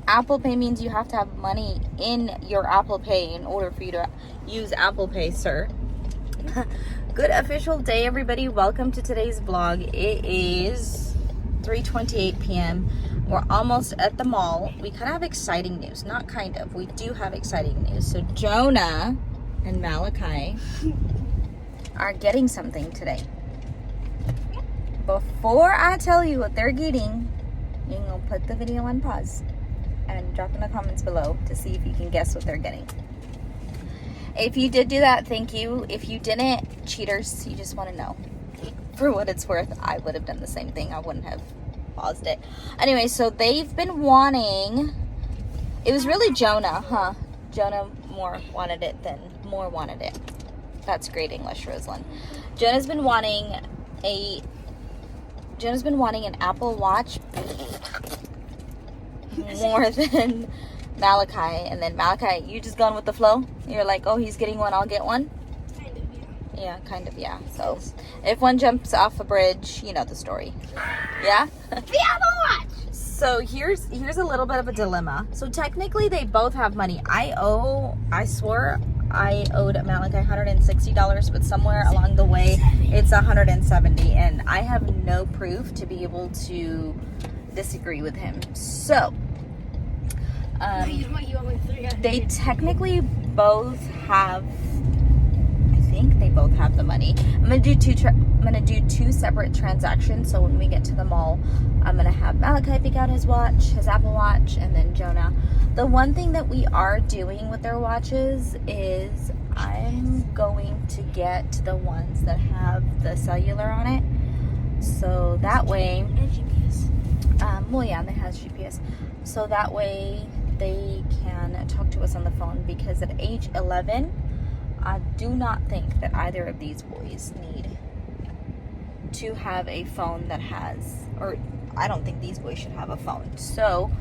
Apple Pay means you have to have money in your Apple Pay in order for you to use Apple Pay, sir. Good official day, everybody. Welcome to today's vlog. It is 3:28 p.m. We're almost at the mall. We kind of have exciting news. Not kind of. We do have exciting news. So Jonah and Malachi are getting something today. Before I tell you what they're getting, you're going to put the video on pause and drop in the comments below to see if you can guess what they're getting. If you did do that, thank you. If you didn't, cheaters, you just want to know. For what it's worth, I would have done the same thing. I wouldn't have paused it. Anyway, so they've been wanting, it was really Jonah, huh? Jonah more wanted it than Moore wanted it. That's great English, Roselynn. Jonah's been wanting an Apple Watch more than Malachi. And then Malachi, you just going with the flow? You're like, oh, he's getting one, I'll get one? Kind of, yeah. Yeah, kind of, yeah. So if one jumps off a bridge, you know the story. Yeah? The Apple Watch! So here's a little bit of a dilemma. So technically they both have money. I swore I owed Malachi $160, but somewhere along the way it's $170, and I have no proof to be able to disagree with him. So they technically both have, I think they both have the money. I'm gonna do two separate transactions. So when we get to the mall, I'm gonna have Malachi pick out his watch, his Apple Watch, and then Jonah. The one thing that we are doing with their watches is I'm going to get the ones that have the cellular on it. So that way, And GPS. well, yeah, and it has GPS. So that way they can talk to us on the phone, because at age 11, I do not think that either of these boys need to have a phone that has, or I don't think these boys should have a phone. So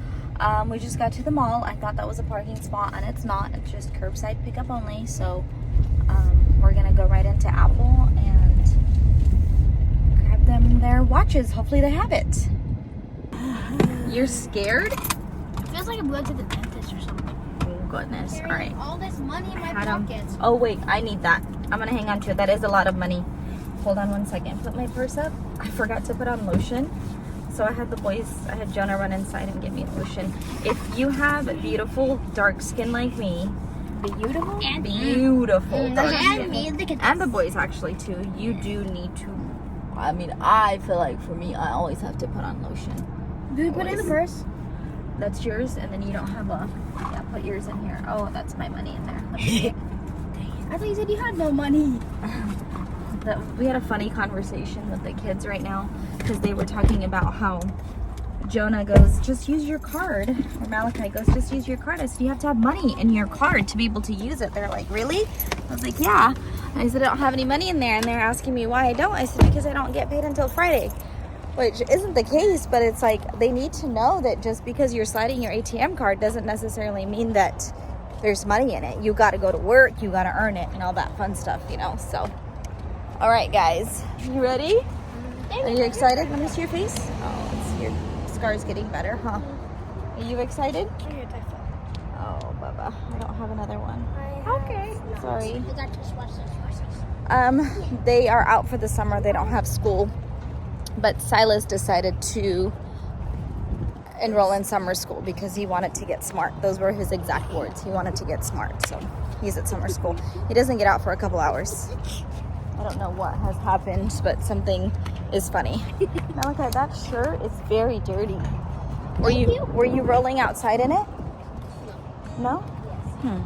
we just got to the mall. I thought that was a parking spot, and it's not. It's just curbside pickup only. So we're gonna go right into Apple and grab them their watches. Hopefully they have it. You're scared? It feels like I'm going to the dentist or something. Oh goodness. All right. All this money in my Had 'em. pockets. Oh wait, I need that. I'm gonna hang on to it. That is a lot of money. Hold on one second. Put my purse up. I forgot to put on lotion. So I had Jonah run inside and give me lotion. If you have a beautiful dark skin like me, Beautiful? And beautiful dark skin, me, look at and the boys actually too, you do need to, I mean, I feel like for me, I always have to put on lotion. Do we put it in the purse? That's yours, and then you don't have a, yeah, put yours in here. Oh, that's my money in there. Let me see. I thought you said you had no money. We had a funny conversation with the kids right now, because they were talking about how Jonah goes, just use your card, or Malachi goes, just use your card. I said, you have to have money in your card to be able to use it. They're like, really? I was like, yeah. And I said, I don't have any money in there, and they're asking me why I don't. I said, because I don't get paid until Friday, which isn't the case, but it's like, they need to know that just because you're sliding your ATM card doesn't necessarily mean that there's money in it. You got to go to work, you got to earn it, and all that fun stuff, you know. So all right, guys, you ready? Are you excited? Let me see your face. Oh, your scar's getting better, huh? Are you excited? Oh, Bubba, I don't have another one. Okay. Sorry. I got to swatch. They are out for the summer. They don't have school, but Silas decided to enroll in summer school because he wanted to get smart. Those were his exact words. He wanted to get smart, so he's at summer school. He doesn't get out for a couple hours. I don't know what has happened, but something is funny. Malachi, that shirt is very dirty. Were you rolling outside in it? No? Hi,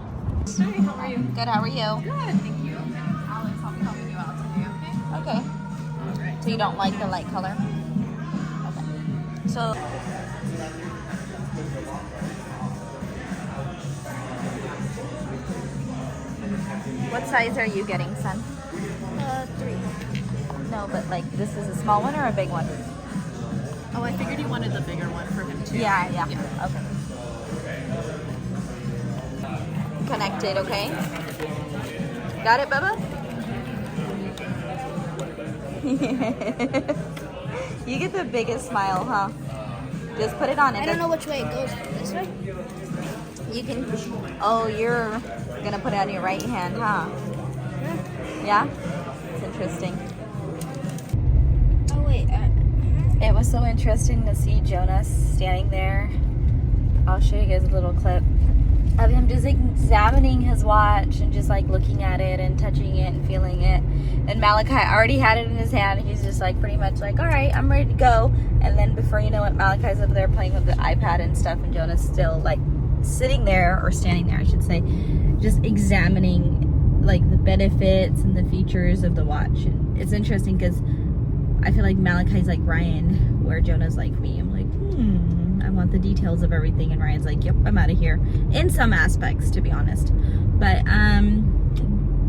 how are you? Good, how are you? Good, thank you. Alex, I'll be helping you out today, okay? Okay. Alright. So you don't like the light color? Okay. So what size are you getting, son? 3. No, but like this is a small one or a big one? Oh, I figured you wanted the bigger one for him too. Yeah. Okay. Connected, okay? Got it, Bubba? You get the biggest smile, huh? Just put it on. I don't know which way it goes. This way? You can. Oh, you're gonna put it on your right hand, huh? Yeah. Yeah. It's interesting. Oh, wait. It was so interesting to see Jonas standing there. I'll show you guys a little clip of him just examining his watch and just like looking at it and touching it and feeling it. And Malachi already had it in his hand. He's just like pretty much like, all right, I'm ready to go. And then before you know it, Malachi's over there playing with the iPad and stuff, and Jonas still like sitting there, or standing there I should say, just examining like the benefits and the features of the watch. And it's interesting because I feel like Malachi's like Ryan, where Jonah's like me. I'm like, I want the details of everything, and Ryan's like, yep, I'm out of here. In some aspects, to be honest. But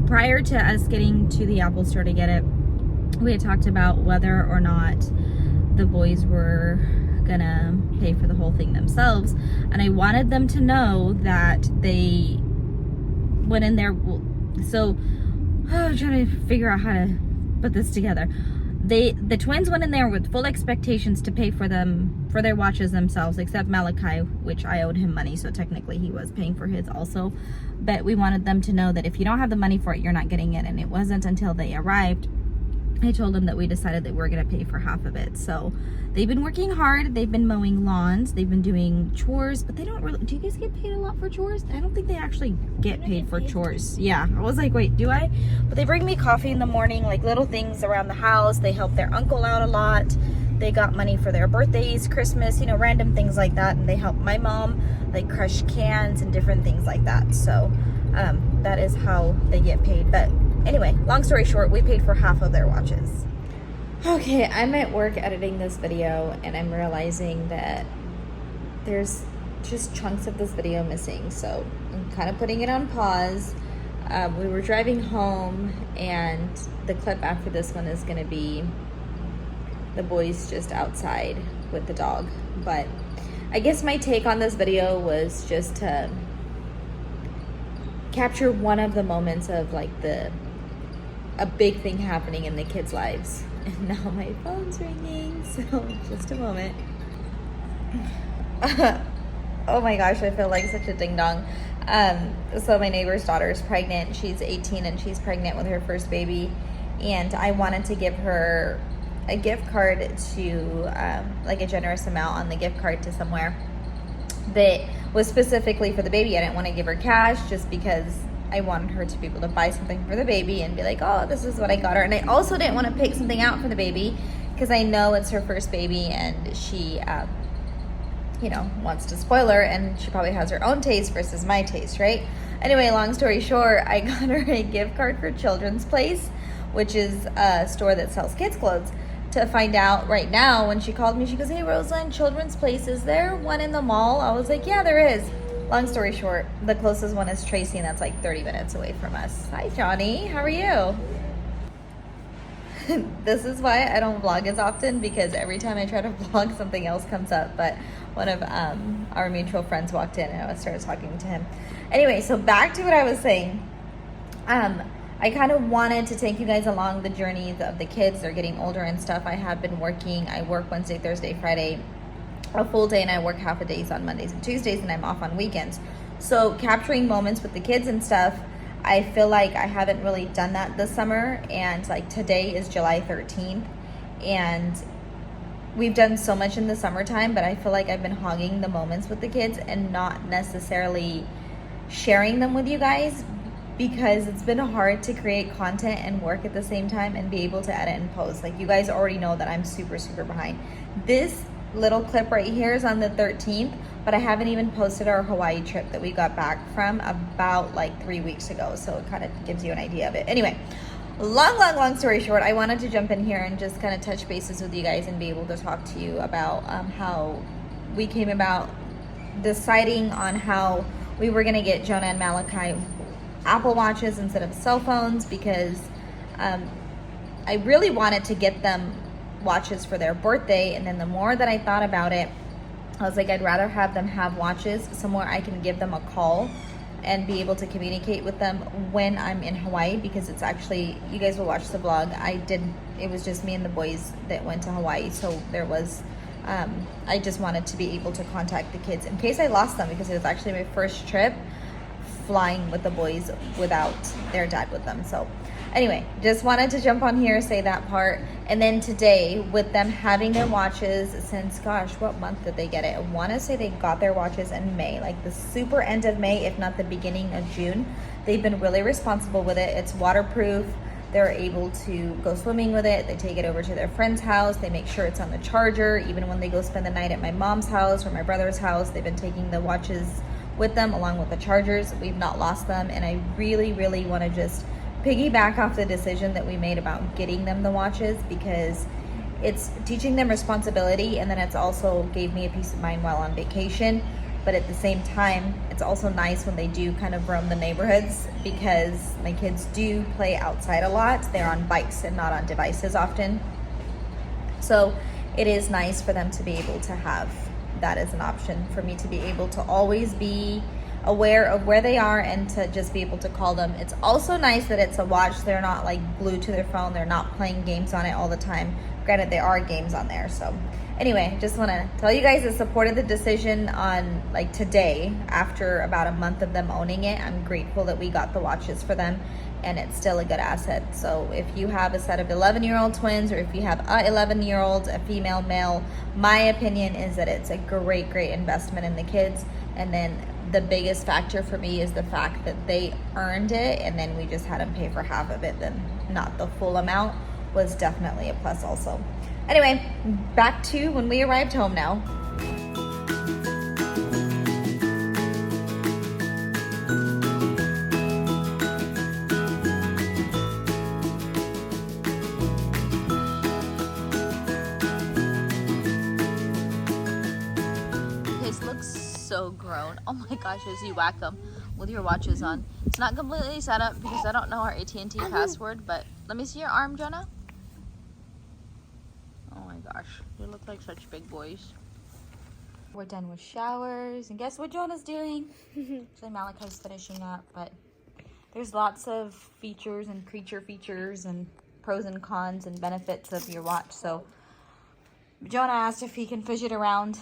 prior to us getting to the Apple store to get it, we had talked about whether or not the boys were gonna pay for the whole thing themselves, and I wanted them to know that they went in there. So I'm trying to figure out how to put this together. The twins went in there with full expectations to pay for their watches themselves, except Malachi, which I owed him money, so technically he was paying for his also. But we wanted them to know that if you don't have the money for it, you're not getting it. And it wasn't until they arrived, I told them that we decided that we're going to pay for half of it. So they've been working hard. They've been mowing lawns. They've been doing chores, but they don't really. Do you guys get paid a lot for chores? I don't think they actually get paid for chores. Yeah, I was like, wait, do I? But they bring me coffee in the morning, like little things around the house. They help their uncle out a lot. They got money for their birthdays, Christmas, you know, random things like that. And they help my mom, like crush cans and different things like that. So that is how they get paid. But anyway, long story short, we paid for half of their watches. Okay, I'm at work editing this video, and I'm realizing that there's just chunks of this video missing. So I'm kind of putting it on pause. We were driving home, and the clip after this one is going to be the boys just outside with the dog. But I guess my take on this video was just to capture one of the moments of like a big thing happening in the kids' lives. And now my phone's ringing, so just a moment. Oh my gosh, I feel like such a ding dong. So my neighbor's daughter is pregnant. She's 18 and she's pregnant with her first baby. And I wanted to give her a gift card to, like a generous amount on the gift card to somewhere that was specifically for the baby. I didn't want to give her cash just because I wanted her to be able to buy something for the baby and be like, oh, this is what I got her. And I also didn't want to pick something out for the baby because I know it's her first baby, and she, you know, wants to spoil her, and she probably has her own taste versus my taste, right? Anyway, long story short, I got her a gift card for Children's Place, which is a store that sells kids' clothes. To find out right now, when she called me, she goes, hey, Roselynn, Children's Place, is there one in the mall? I was like, yeah, there is. Long story short, the closest one is Tracy, and that's like 30 minutes away from us. Hi, Johnny. How are you? This is why I don't vlog as often, because every time I try to vlog, something else comes up. But one of our mutual friends walked in, and I started talking to him. Anyway, so back to what I was saying. I kind of wanted to take you guys along the journey of the kids. They're getting older and stuff. I have been working. I work Wednesday, Thursday, Friday, a full day, and I work half a days on Mondays and Tuesdays, and I'm off on weekends. So capturing moments with the kids and stuff, I feel like I haven't really done that this summer. And like today is July 13th, and we've done so much in the summertime, but I feel like I've been hogging the moments with the kids and not necessarily sharing them with you guys, because it's been hard to create content and work at the same time and be able to edit and post. Like, you guys already know that I'm super behind. This little clip right here is on the 13th, but I haven't even posted our Hawaii trip that we got back from about like 3 weeks ago, so it kind of gives you an idea of it. Anyway, long story short, I wanted to jump in here and just kind of touch bases with you guys and be able to talk to you about how we came about deciding on how we were going to get Jonah and Malachi Apple Watches instead of cell phones, because I really wanted to get them watches for their birthday. And then the more that I thought about it, I was like, I'd rather have them have watches somewhere I can give them a call and be able to communicate with them when I'm in Hawaii, because it's actually, you guys will watch the vlog, it was just me and the boys that went to Hawaii, so there was I just wanted to be able to contact the kids in case I lost them, because it was actually my first trip flying with the boys without their dad with them. So anyway, just wanted to jump on here, say that part. And then today, with them having their watches since, gosh, what month did they get it? I want to say they got their watches in May, like the super end of May, if not the beginning of June. They've been really responsible with it. It's waterproof. They're able to go swimming with it. They take it over to their friend's house. They make sure it's on the charger. Even when they go spend the night at my mom's house or my brother's house, they've been taking the watches with them along with the chargers. We've not lost them. And I really, really want to just piggyback off the decision that we made about getting them the watches, because it's teaching them responsibility, and then it's also gave me a peace of mind while on vacation. But at the same time, it's also nice when they do kind of roam the neighborhoods, because my kids do play outside a lot. They're on bikes and not on devices often. So it is nice for them to be able to have that as an option, for me to be able to always be aware of where they are and to just be able to call them. It's also nice that it's a watch. They're not like glued to their phone. They're not playing games on it all the time. Granted, there are games on there. So anyway, just want to tell you guys I supported the decision on like today after about a month of them owning it. I'm grateful that we got the watches for them, and it's still a good asset. So if you have a set of 11-year-old twins, or if you have a 11-year-old, a female, male, my opinion is that it's a great investment in the kids. And then the biggest factor for me is the fact that they earned it, and then we just had them pay for half of it, then not the full amount, was definitely a plus also. Anyway, back to when we arrived home now. This looks so grown. Oh my gosh, as you whack them with your watches on. It's not completely set up because I don't know our AT&T password, but let me see your arm, Jonah. Oh my gosh, they look like such big boys. We're done with showers, and guess what Jonah's doing? Actually, Malachi's finishing up, but there's lots of features and creature features and pros and cons and benefits of your watch. So Jonah asked if he can fidget around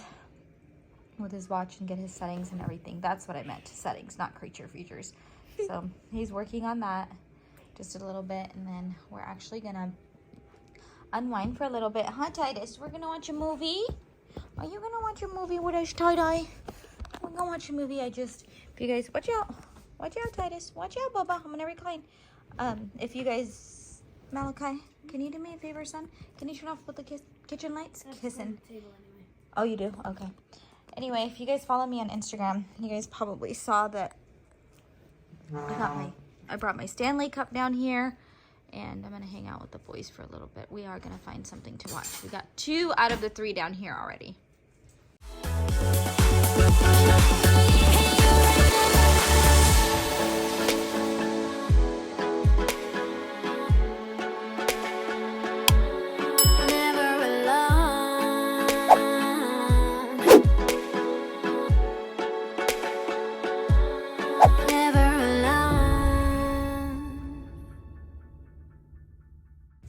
with his watch and get his settings and everything. That's what I meant, settings, not creature features. So he's working on that just a little bit, and then we're actually gonna unwind for a little bit. Huh, Titus? We're gonna watch a movie. Are you gonna watch a movie with us, Tie-Dye? We're gonna watch a movie. If you guys, watch out, Titus, watch out, Bubba. I'm gonna recline. If you guys, Malachi, can you do me a favor, son? Can you turn off the kitchen lights? Kissing. Oh, you do? Okay. Anyway, if you guys follow me on Instagram, you guys probably saw that I brought my Stanley cup down here, and I'm gonna hang out with the boys for a little bit. We are gonna find something to watch. We got 2 out of the 3 down here already.